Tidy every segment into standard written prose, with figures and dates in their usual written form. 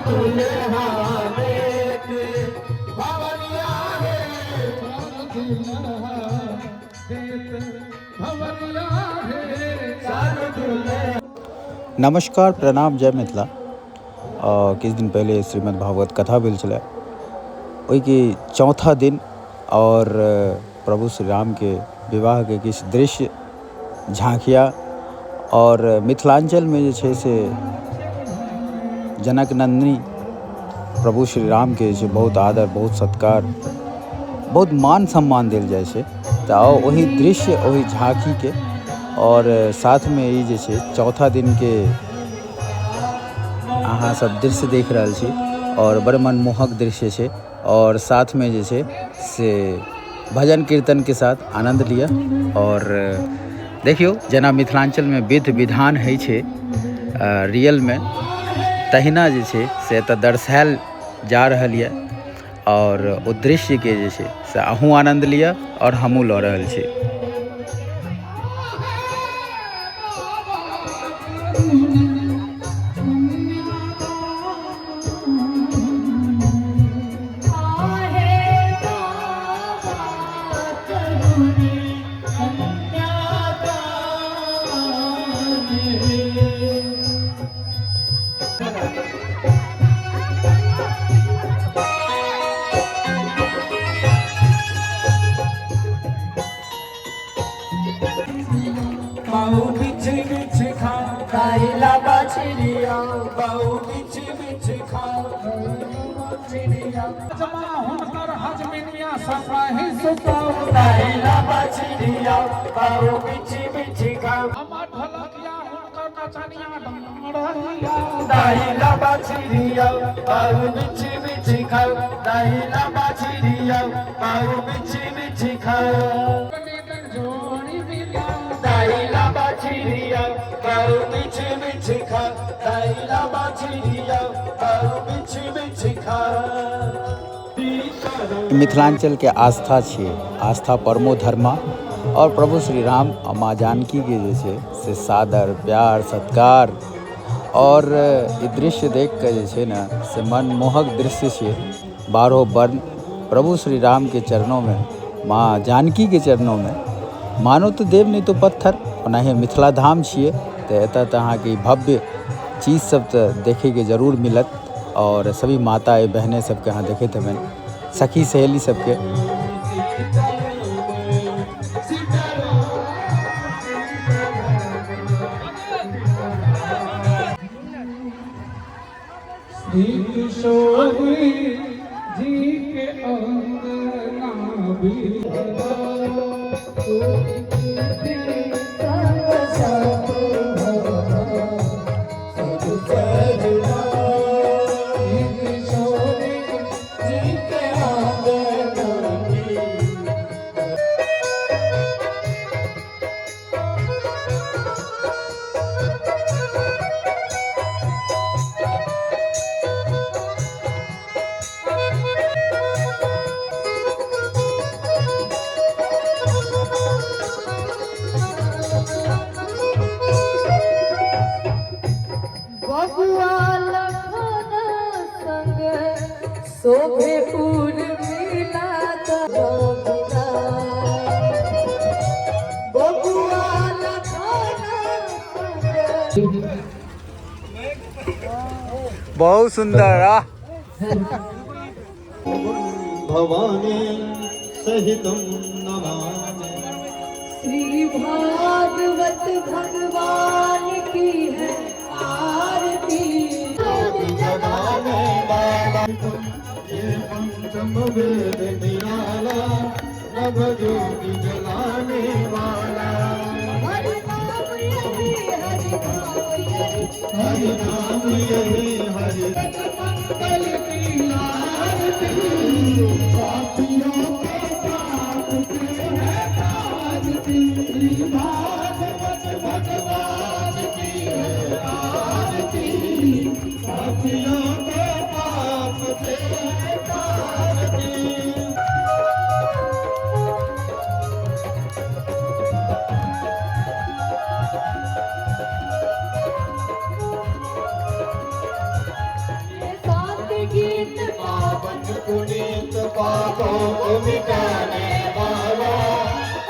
दुल्हा देख भवनिया है चार दुल्हा देख भवनिया है चार दुल्हा। नमस्कार, प्रणाम, जय मिथिला। किछ दिन पहले श्रीमद् भागवत कथा भेल छलै, ओहिके चौथा दिन और प्रभु श्री राम के विवाह के किछ दृश्य झाँकिया और मिथिलांचल में जे छै से जनक नंदिनी प्रभु श्री राम के जे बहुत आदर, बहुत सत्कार, बहुत मान सम्मान देल जाइ छै। तऽ ओही दृश्य, ओही झाँकी के और साथ में ई जे छै चौथा दिन के अहाँ सब दृश्य देख रहल छी और बड़ मनमोहक दृश्य छै। और साथ में जे छै से भजन कीर्तन के साथ आनंद लिया। और देखियो जेना मिथिलांचल में विध विधान है छै रियल में, तहिना जे छै से एतऽ दर्शायल जा रहल यऽ। और ओ दृश्य के जे छै से अहूँ आनंद लिया और हमहूँ लऽ रहल छी। बाऊ बिछ बिछ खा काइला बाछिरिया, बाऊ बिछ बिछ खा बाछिरिया, जमा हुनकर हजमिनिया सफाही सुताओ काइला बाछिरिया, बाऊ बिछ बिछ खा अमर ढलकिया हुनकर नचनिया डांडरिया, काइला बाछिरिया, बाऊ बिछ बिछ खा काइला बाछिरिया, बाऊ बिछ बिछ खा दाइला बाछिरिया बाऊ बिछ बिछ खा, दाइला बाछिरिया बाऊ बिछ बिछ खा। मिथिलांचल के आस्था छियै, आस्था परमो धर्मा। और प्रभु श्री राम और माँ जानकी के जे छै से सादर, प्यार, सत्कार और ई दृश्य देख के जे छै न से मनमोहक दृश्य छियै। 12 वर्ण प्रभु श्री राम के चरणों में, माँ जानकी के चरणों में, मानो तो देव नहीं तो पत्थर। ओनाही मिथिला धाम छियै तऽ एतऽ तऽ अहाँके भव्य चीज सब तऽ देखेके जरूर मिलत। और सभी माता बहनें सबके अहाँ देखैत हेबनि, सखी सहेली सबके। जी के अंगना भी शोभेपुर मिला बहुत सुंदर। भवानी सहितम नमामि। श्री भागवत भगवान की है आरती। जगाने वाला ये पंचम वेद निराला, नभ जोगी जलाने वाला। हरि नाम यही हरि नाम यही हरि मंगल की आरती। पापियों के पाप से है आरती। श्री भागवत भगवान की है आरती। पापियों के पाप से है आरती। सावन पापों को मिटाने वाला,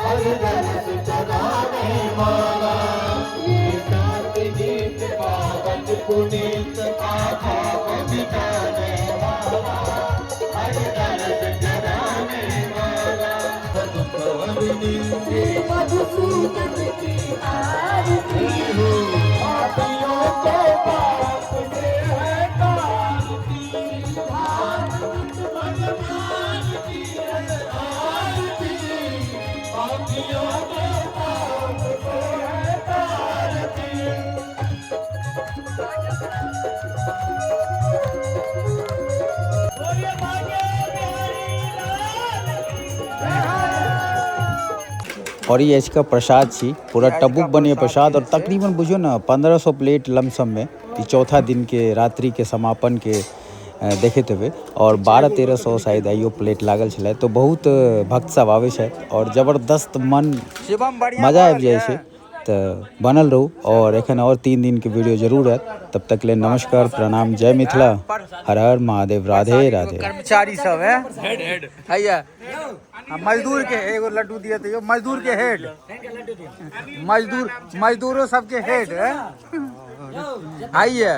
हर दर से जगाने वाला, ये सात गीत पावन पुनीत पापों को मिटाने वाला, हर दर से जगाने वाला, सद्भावनी श्री मधुसूदन की आरती हो, पापियों को पाप से है तारती, भागवत भगवान की है आरती, पापियों को पाप से है तारती। और ये इसका प्रसाद छी पूरा टबुक बनिए प्रसाद और तकरीबन बुझो ना 1500 प्लेट लमसम में ई चौथा दिन के रात्रि के समापन के देखैत हेबै और 1200-1300 शायद आइयो प्लेट लागल छलै तो बहुत भक्त सब आवे छै और जबरदस्त मन मजा आबि जाए छै तो बनल रहू और एखन और 3 दिन के वीडियो जरूर है तब तक ले नमस्कार प्रणाम जय मिथिला हर हर महादेव राधे राधे। कर्मचारी सब है हेड हैया मजदूर के एगो लड्डू दिए थे मजदूर के हेड मजदूरों सबके हेड है आइए